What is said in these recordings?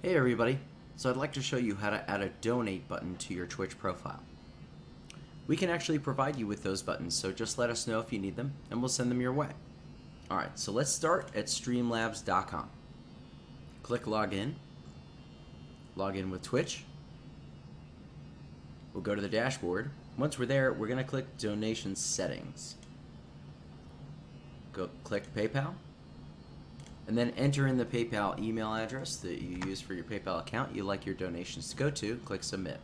Hey everybody, so I'd like to show you how to add a donate button to your Twitch profile. We can actually provide you with those buttons, so just let us know if you need them and we'll send them your way. Alright, so let's start at streamlabs.com. Click login with Twitch. We'll go to the dashboard. Once we're there, we're going to click donation settings. Click PayPal. And then enter in the PayPal email address that you use for your PayPal account you'd like your donations to go to. Click submit.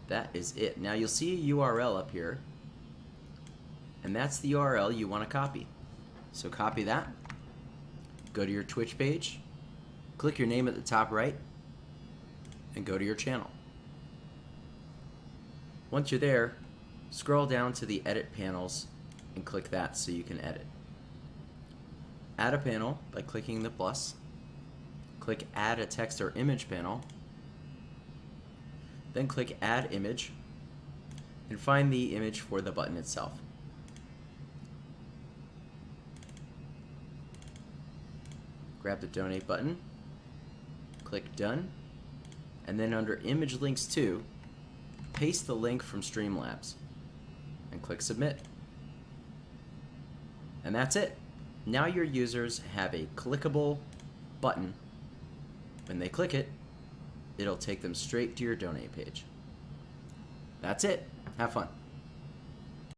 That is it. Now you'll see a URL up here, and that's the URL you want to copy. So copy that, go to your Twitch page, click your name at the top right, and go to your channel. Once you're there, scroll down to the edit panels and click that so you can edit. Add a panel by clicking the plus. Click add a text or image panel. Then click add image and find the image for the button itself. Grab the donate button, click done, and then under image links to, paste the link from Streamlabs and click submit. And that's it. Now your users have a clickable button. When they click it, it'll take them straight to your donate page. That's it. Have fun.